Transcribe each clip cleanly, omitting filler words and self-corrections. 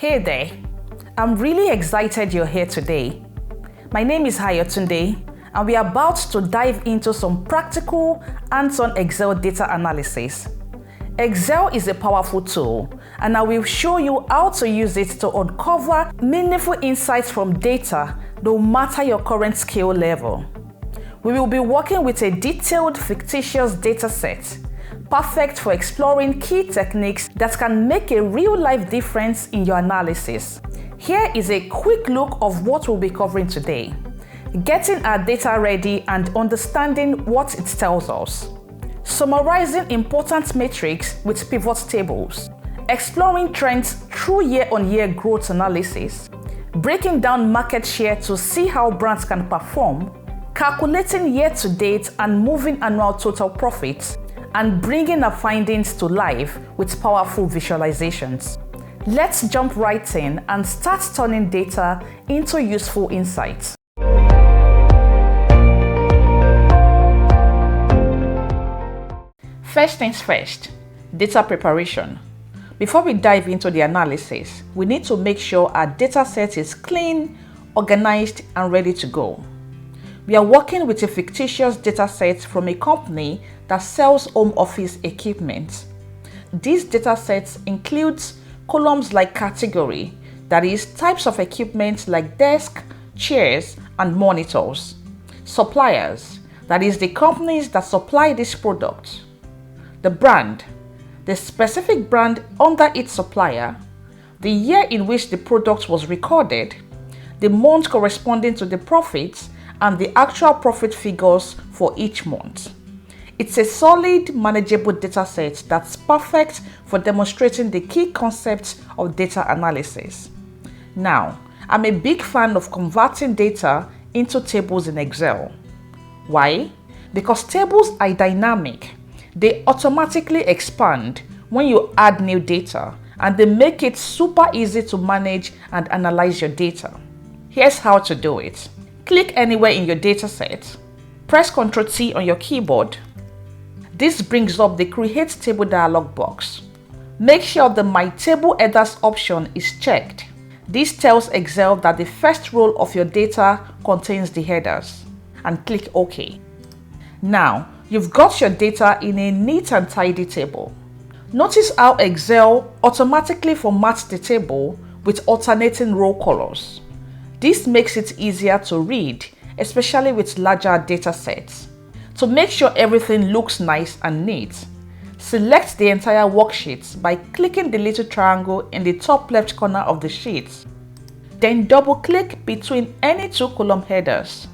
Hey there, I'm really excited you're here today. My name is Ayotunde, and we are about to dive into some practical hands-on Excel data analysis. Excel is a powerful tool, and I will show you how to use it to uncover meaningful insights from data, no matter your current skill level. We will be working with a detailed fictitious data set, perfect for exploring key techniques that can make a real-life difference in your analysis. Here is a quick look of what we'll be covering today. Getting our data ready and understanding what it tells us. Summarizing important metrics with pivot tables. Exploring trends through year-on-year growth analysis. Breaking down market share to see how brands can perform. Calculating year-to-date and moving annual total profits. And bringing our findings to life with powerful visualizations. Let's jump right in and start turning data into useful insights. First things first, data preparation. Before we dive into the analysis, we need to make sure our data set is clean, organized, and ready to go. We are working with a fictitious data set from a company that sells home office equipment. These data sets includes columns like category, that is, types of equipment like desk, chairs, and monitors. Suppliers, that is, the companies that supply this product. The brand, the specific brand under its supplier, the year in which the product was recorded, the month corresponding to the profits, and the actual profit figures for each month. It's a solid, manageable data set that's perfect for demonstrating the key concepts of data analysis. Now, I'm a big fan of converting data into tables in Excel. Why? Because tables are dynamic. They automatically expand when you add new data, and they make it super easy to manage and analyze your data. Here's how to do it. Click anywhere in your data set. Press Ctrl T on your keyboard. This brings up the Create Table dialog box. Make sure the My Table Headers option is checked. This tells Excel that the first row of your data contains the headers, and click OK. Now, you've got your data in a neat and tidy table. Notice how Excel automatically formats the table with alternating row colors. This makes it easier to read, especially with larger data sets. To make sure everything looks nice and neat, select the entire worksheet by clicking the little triangle in the top left corner of the sheet. Then double-click between any two column headers.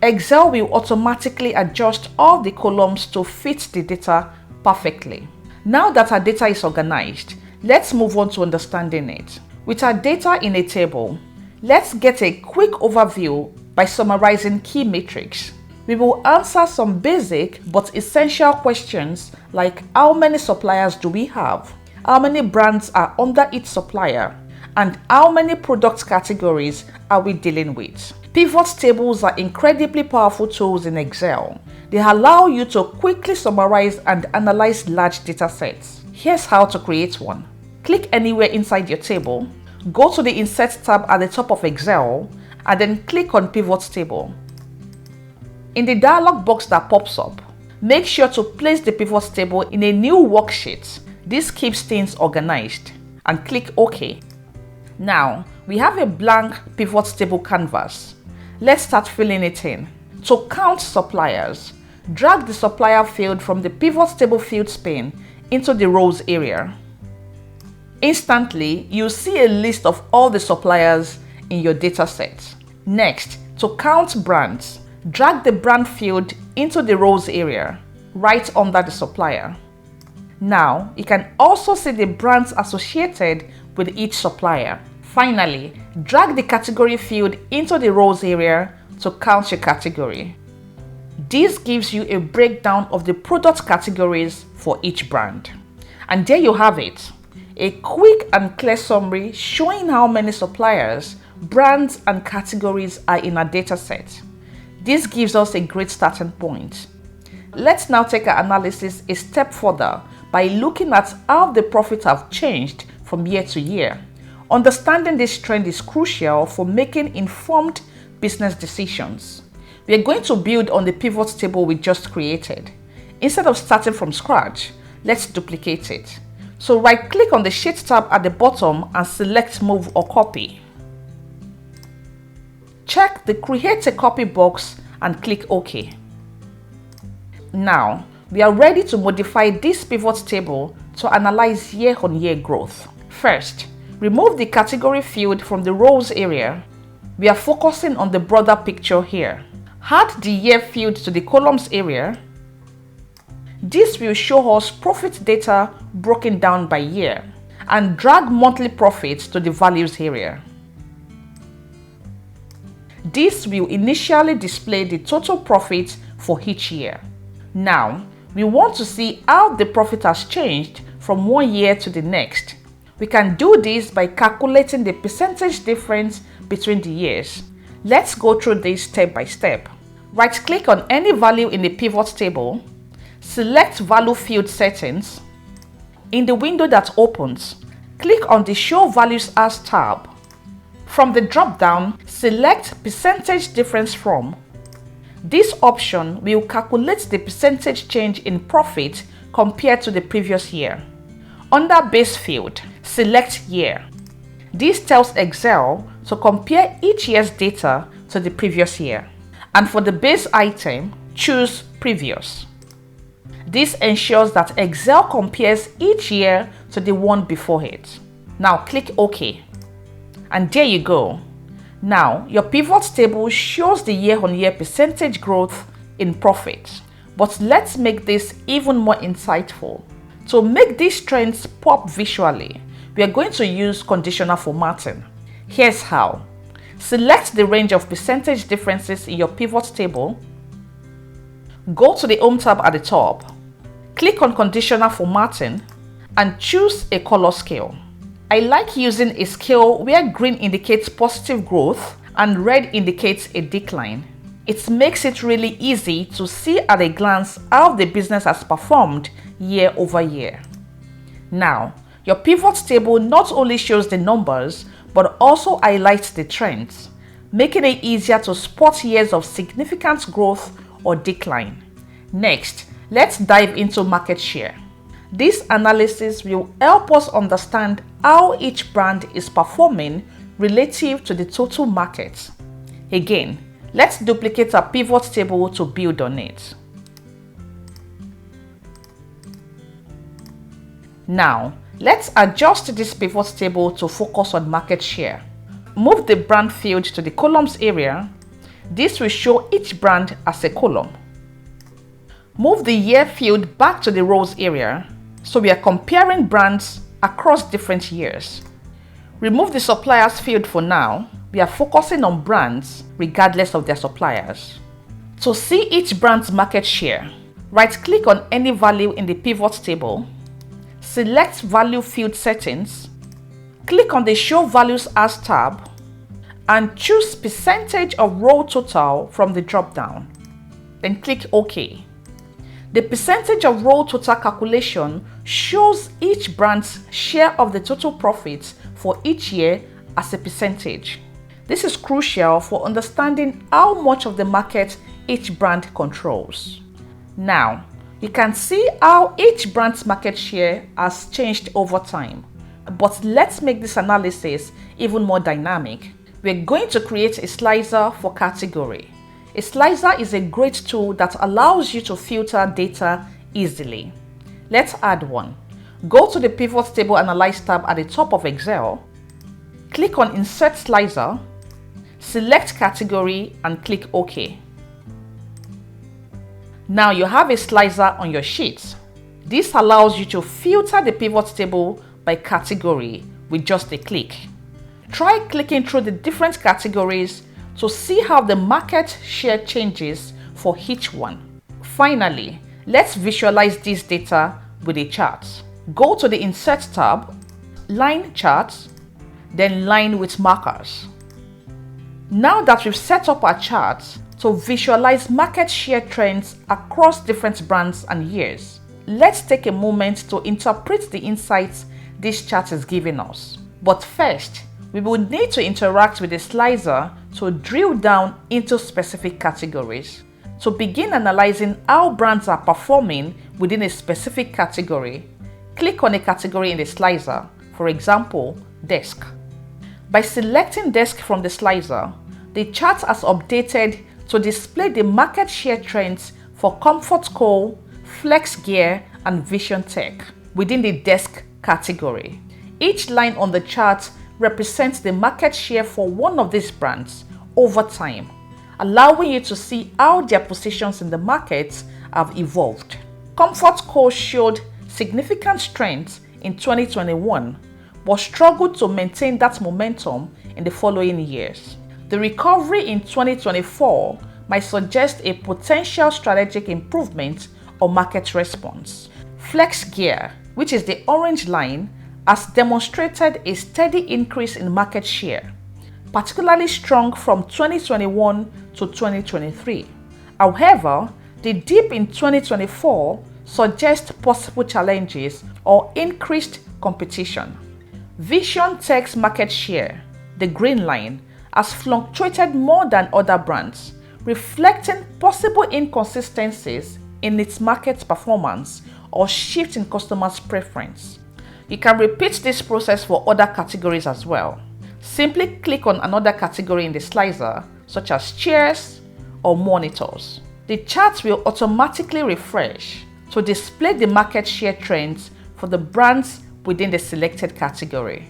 Excel will automatically adjust all the columns to fit the data perfectly. Now that our data is organized, let's move on to understanding it. With our data in a table, let's get a quick overview by summarizing key metrics. We will answer some basic but essential questions like how many suppliers do we have, how many brands are under each supplier, and how many product categories are we dealing with. Pivot tables are incredibly powerful tools in Excel. They allow you to quickly summarize and analyze large data sets. Here's how to create one. Click anywhere inside your table, go to the Insert tab at the top of Excel, and then click on Pivot Table. In the dialog box that pops up, make sure to place the pivot table in a new worksheet. This keeps things organized, and click OK. Now, we have a blank pivot table canvas. Let's start filling it in. To count suppliers, drag the supplier field from the pivot table fields pane into the rows area. Instantly, you'll see a list of all the suppliers in your data set. Next, to count brands, drag the brand field into the rows area, right under the supplier. Now, you can also see the brands associated with each supplier. Finally, drag the category field into the rows area to count your category. This gives you a breakdown of the product categories for each brand. And there you have it, a quick and clear summary showing how many suppliers, brands, and categories are in our data set. This gives us a great starting point. Let's now take our analysis a step further by looking at how the profits have changed from year to year. Understanding this trend is crucial for making informed business decisions. We are going to build on the pivot table we just created. Instead of starting from scratch, let's duplicate it. So right-click on the Sheet tab at the bottom and select Move or Copy. Check the Create a Copy box and click OK. Now, we are ready to modify this pivot table to analyze year-on-year growth. First, remove the category field from the rows area. We are focusing on the broader picture here. Add the year field to the columns area. This will show us profit data broken down by year, and drag monthly profits to the values area. This will initially display the total profit for each year. Now, we want to see how the profit has changed from one year to the next. We can do this by calculating the percentage difference between the years. Let's go through this step by step. Right-click on any value in the pivot table. Select Value Field Settings. In the window that opens, click on the Show Values As tab. From the drop-down, select Percentage Difference From. This option will calculate the percentage change in profit compared to the previous year. Under Base Field, select Year. This tells Excel to compare each year's data to the previous year. And for the base item, choose Previous. This ensures that Excel compares each year to the one before it. Now click OK. And there you go. Now, your pivot table shows the year-on-year percentage growth in profit. But let's make this even more insightful. To make these trends pop visually, we are going to use conditional formatting. Here's how. Select the range of percentage differences in your pivot table. Go to the Home tab at the top. Click on Conditional Formatting and choose a color scale. I like using a scale where green indicates positive growth and red indicates a decline. It makes it really easy to see at a glance how the business has performed year over year. Now, your pivot table not only shows the numbers but also highlights the trends, making it easier to spot years of significant growth or decline. Next, let's dive into market share. This analysis will help us understand how each brand is performing relative to the total market. Again, let's duplicate our pivot table to build on it. Now, let's adjust this pivot table to focus on market share. Move the brand field to the columns area. This will show each brand as a column. Move the year field back to the rows area, so we are comparing brands across different years. Remove the suppliers field for now. We are focusing on brands regardless of their suppliers. To see each brand's market share, right-click on any value in the pivot table. Select Value Field Settings. Click on the Show Values As tab and choose Percentage of Row Total from the drop-down. Then click OK. The percentage of row total calculation shows each brand's share of the total profits for each year as a percentage. This is crucial for understanding how much of the market each brand controls. Now, you can see how each brand's market share has changed over time. But let's make this analysis even more dynamic. We're going to create a slicer for category. A slicer is a great tool that allows you to filter data easily. Let's add one. Go to the Pivot Table Analyze tab at the top of Excel. Click on Insert Slicer. Select Category and click OK. Now you have a slicer on your sheet. This allows you to filter the pivot table by category with just a click. Try clicking through the different categories to see how the market share changes for each one. Finally, let's visualize this data with a chart. Go to the Insert tab, Line Charts, then Line with Markers. Now that we've set up our charts to visualize market share trends across different brands and years, let's take a moment to interpret the insights this chart is giving us. But first, we will need to interact with the slicer to drill down into specific categories. To begin analyzing how brands are performing within a specific category, click on a category in the slicer, for example, desk. By selecting desk from the slicer, the chart has updated to display the market share trends for Comfort Co, Flex Gear, and Vision Tech within the desk category. Each line on the chart represents the market share for one of these brands over time, allowing you to see how their positions in the market have evolved. Comfort Co showed significant strength in 2021, but struggled to maintain that momentum in the following years. The recovery in 2024 might suggest a potential strategic improvement or market response. Flex Gear, which is the orange line, has demonstrated a steady increase in market share, particularly strong from 2021 to 2023. However, the dip in 2024 suggests possible challenges or increased competition. Vision Tech's market share, the green line, has fluctuated more than other brands, reflecting possible inconsistencies in its market performance or shift in customers' preference. You can repeat this process for other categories as well. Simply click on another category in the slicer, such as chairs or monitors. The chart will automatically refresh to display the market share trends for the brands within the selected category.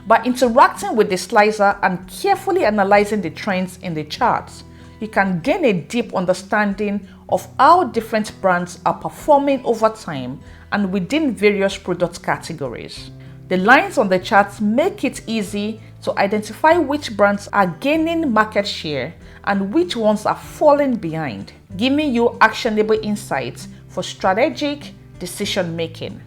By interacting with the slicer and carefully analyzing the trends in the charts, you can gain a deep understanding of how different brands are performing over time and within various product categories. The lines on the charts make it easy to identify which brands are gaining market share and which ones are falling behind, giving you actionable insights for strategic decision making.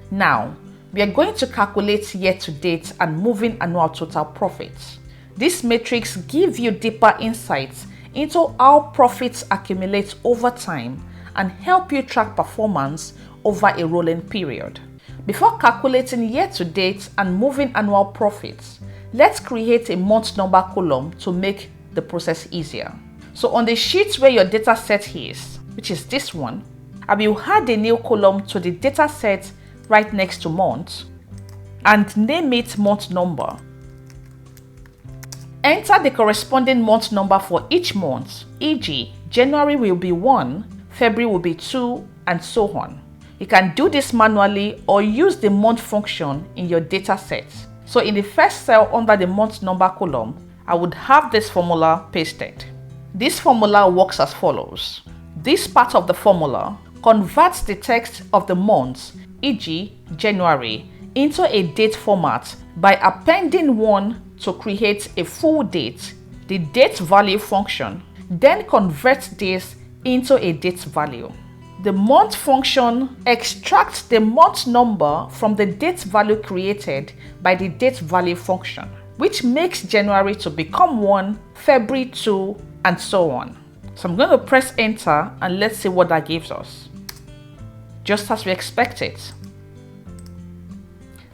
Now, we are going to calculate year-to-date and moving annual total profits. These metrics give you deeper insights into how profits accumulate over time and help you track performance over a rolling period. Before calculating year-to-date and moving annual profits, let's create a month number column to make the process easier. So on the sheet where your data set is, which is this one, I will add a new column to the data set right next to month and name it month number. Enter the corresponding month number for each month, e.g. January will be 1, February will be 2, and so on. You can do this manually or use the month function in your data set. So in the first cell under the month number column, I would have this formula pasted. This formula works as follows. This part of the formula converts the text of the month, e.g. January, into a date format by appending 1 to create a full date. The date value function then converts this into a date value. The month function extracts the month number from the date value created by the date value function, which makes January to become 1, February 2, and so on. So I'm going to press enter and let's see what that gives us. Just as we expected.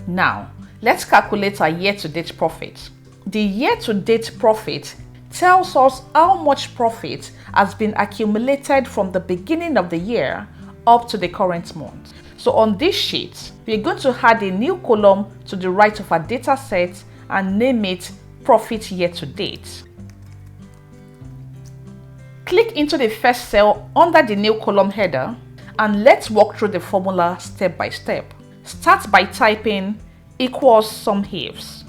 Now, let's calculate our year-to-date profit. The year-to-date profit tells us how much profit has been accumulated from the beginning of the year up to the current month. So on this sheet, we're going to add a new column to the right of our data set and name it Profit Year-to-Date. Click into the first cell under the new column header and let's walk through the formula step by step. Start by typing equals SUMIFs.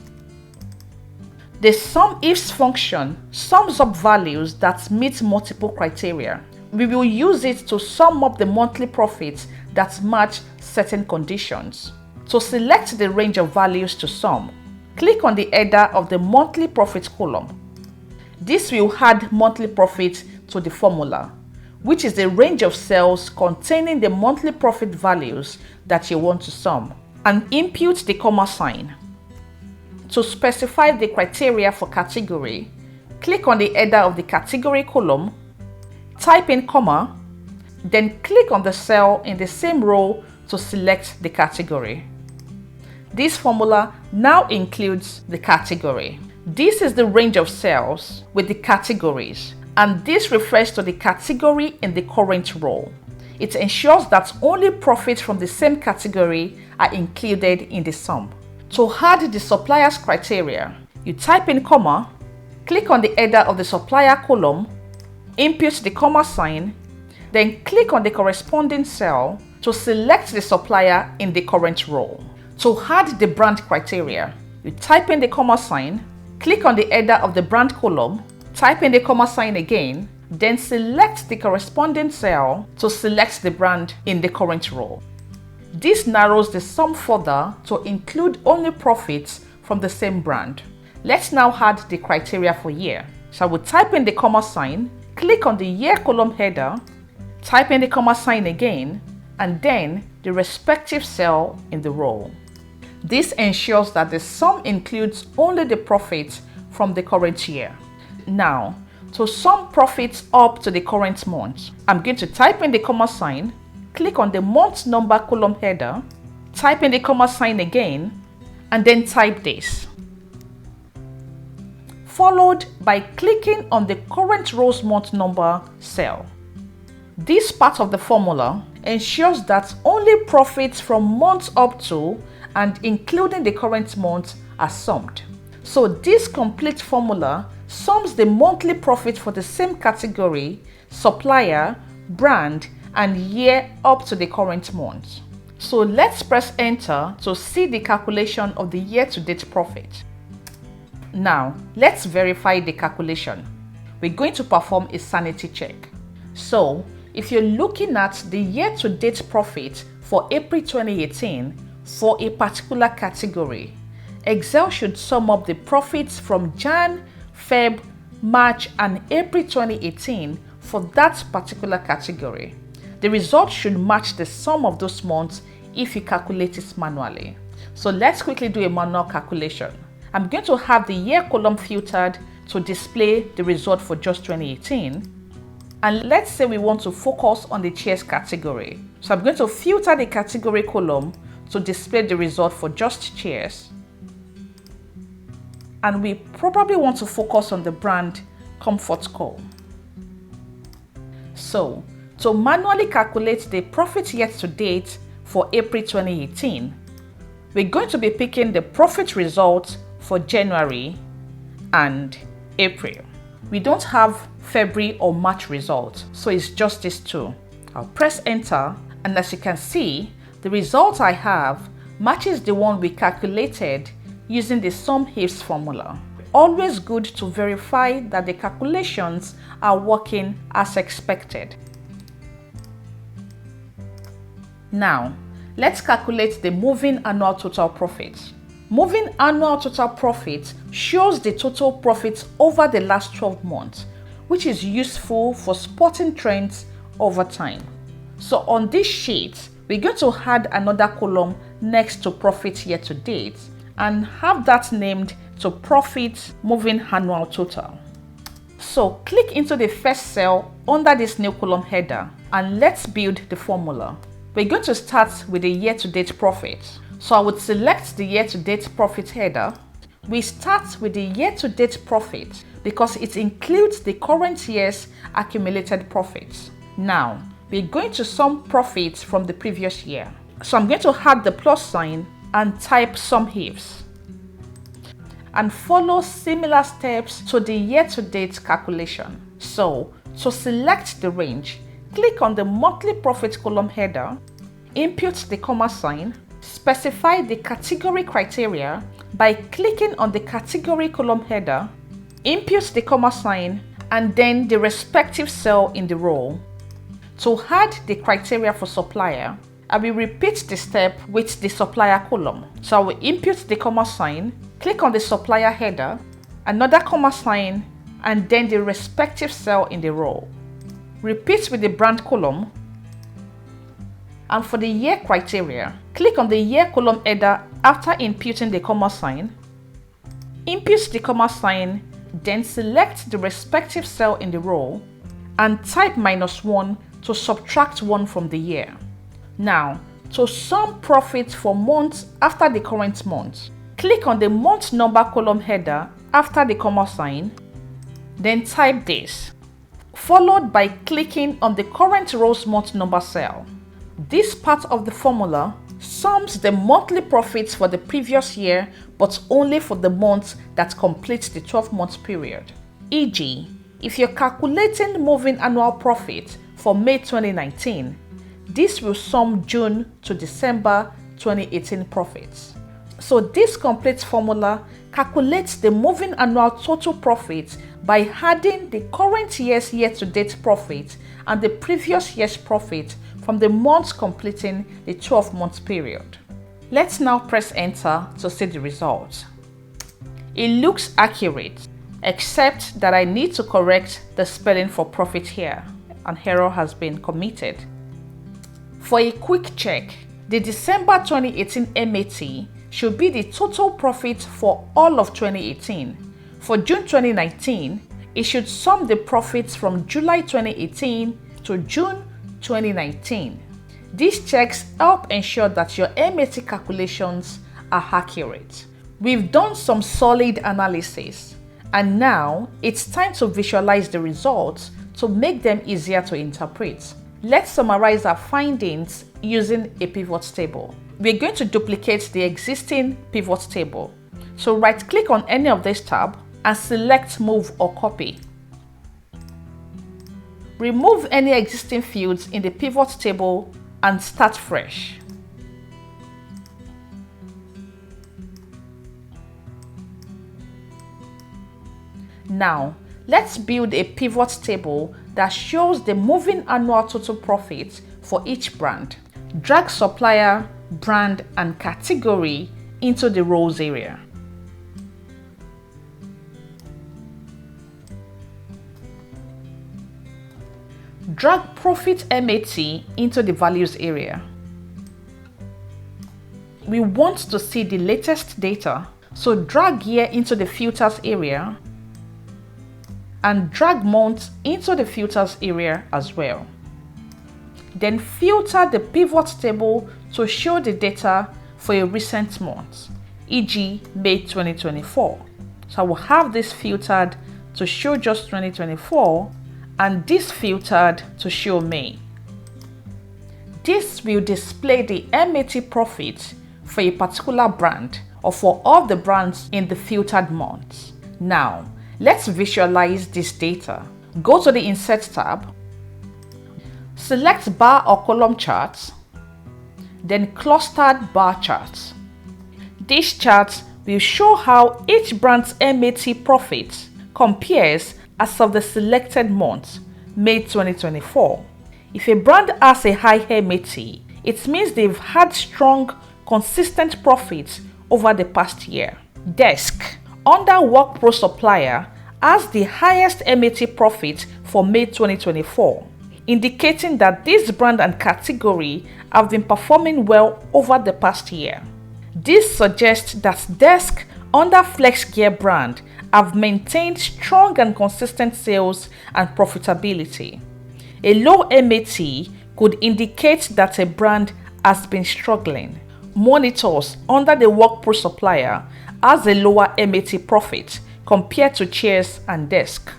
The SUMIFs function sums up values that meet multiple criteria. We will use it to sum up the monthly profits that match certain conditions. To select the range of values to sum, click on the header of the monthly profit column. This will add monthly profit to the formula, which is the range of cells containing the monthly profit values that you want to sum, and input the comma sign. To specify the criteria for category, click on the header of the category column, type in comma, then click on the cell in the same row to select the category. This formula now includes the category. This is the range of cells with the categories, and this refers to the category in the current row. It ensures that only profits from the same category are included in the sum. To add the supplier's criteria, you type in comma, click on the header of the supplier column, input the comma sign, then click on the corresponding cell to select the supplier in the current row. To add the brand criteria, you type in the comma sign, click on the header of the brand column, type in the comma sign again, then select the corresponding cell to select the brand in the current row. This narrows the sum further to include only profits from the same brand. Let's now add the criteria for year. So I will type in the comma sign, click on the year column header, type in the comma sign again, and then the respective cell in the row. This ensures that the sum includes only the profits from the current year. Now, to sum profits up to the current month, I'm going to type in the comma sign, click on the month number column header, type in the comma sign again, and then type this, followed by clicking on the current row's month number cell. This part of the formula ensures that only profits from months up to and including the current month are summed. So this complete formula sums the monthly profit for the same category, supplier, brand, and year up to the current month. So let's press enter to see the calculation of the year-to-date profit. Now, let's verify the calculation. We're going to perform a sanity check. So, if you're looking at the year-to-date profit for April 2018 for a particular category, Excel should sum up the profits from Jan, Feb, March, and April 2018 for that particular category. The result should match the sum of those months if you calculate it manually. So let's quickly do a manual calculation. I'm going to have the year column filtered to display the result for just 2018. And let's say we want to focus on the chairs category. So I'm going to filter the category column to display the result for just chairs. And we probably want to focus on the brand Comfort Co. So, to manually calculate the profit year to date for April 2018, we're going to be picking the profit result for January and April. We don't have February or March results, so it's just these two. I'll press enter, and as you can see, the result I have matches the one we calculated using the sum-ifs formula. Always good to verify that the calculations are working as expected. Now, let's calculate the moving annual total profit. Moving annual total profit shows the total profit over the last 12 months, which is useful for spotting trends over time. So on this sheet, we're going to add another column next to profit year to date and have that named to profit moving annual total. So click into the first cell under this new column header and let's build the formula. We're going to start with the year-to-date profit. So I would select the year-to-date profit header. We start with the year-to-date profit because it includes the current year's accumulated profits. Now, we're going to sum profits from the previous year. So I'm going to add the plus sign and type sum-ifs and follow similar steps to the year-to-date calculation. So, to select the range, click on the monthly profit column header, input the comma sign, specify the category criteria by clicking on the category column header, input the comma sign, and then the respective cell in the row. To add the criteria for supplier, I will repeat the step with the supplier column. So I will input the comma sign, click on the supplier header, another comma sign, and then the respective cell in the row. Repeat with the brand column. And for the year criteria, click on the year column header after inputting the comma sign, input the comma sign, then select the respective cell in the row and type -1 to subtract 1 from the year. Now, to sum profits for months after the current month. Click on the month number column header after the comma sign, then type this, followed by clicking on the current row's month number cell. This part of the formula sums the monthly profits for the previous year, but only for the month that completes the 12-month period. E.g., if you're calculating moving annual profit for May 2019, this will sum June to December 2018 profits. So this complete formula calculates the moving annual total profit by adding the current year's year-to-date profit and the previous year's profit from the months completing the 12-month period. Let's now press enter to see the results. It looks accurate, except that I need to correct the spelling for profit here. An error has been committed. For a quick check, the December 2018 MAT should be the total profit for all of 2018. For June 2019, it should sum the profits from July 2018 to June 2019. These checks help ensure that your MAT calculations are accurate. We've done some solid analysis, and now it's time to visualize the results to make them easier to interpret. Let's summarize our findings using a pivot table. We're going to duplicate the existing pivot table. So right-click on any of these tabs and select Move or Copy. Remove any existing fields in the pivot table and start fresh. Now, let's build a pivot table that shows the moving annual total profit for each brand. Drag supplier, brand, and category into the rows area. Drag profit MAT into the values area. We want to see the latest data, so drag year into the filters area and drag month into the filters area as well. Then filter the pivot table to show the data for a recent month, e.g. May 2024. So I will have this filtered to show just 2024 and this filtered to show May. This will display the MAT profit for a particular brand or for all the brands in the filtered months. Now, let's visualize this data. Go to the Insert tab, select bar or column charts, then clustered bar charts. These charts will show how each brand's MAT profit compares as of the selected month, May 2024. If a brand has a high MAT, it means they've had strong, consistent profits over the past year. Desk, under WorkPro Supplier, has the highest MAT profit for May 2024, indicating that this brand and category have been performing well over the past year. This suggests that Desk under FlexGear brand have maintained strong and consistent sales and profitability. A low MAT could indicate that a brand has been struggling. Monitors under the WorkPro Supplier has a lower MAT profit compared to chairs and desk.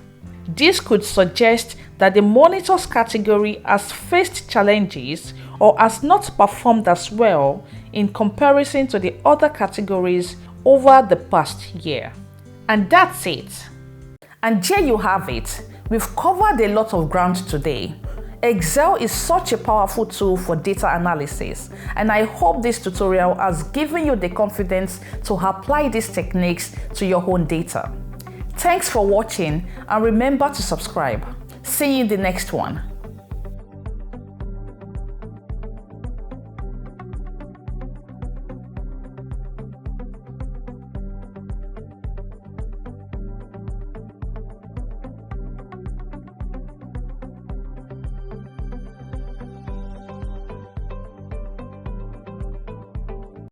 This could suggest that the monitors category has faced challenges or has not performed as well in comparison to the other categories over the past year. And that's it. And there you have it. We've covered a lot of ground today. Excel is such a powerful tool for data analysis, and I hope this tutorial has given you the confidence to apply these techniques to your own data. Thanks for watching, and remember to subscribe. See you in the next one.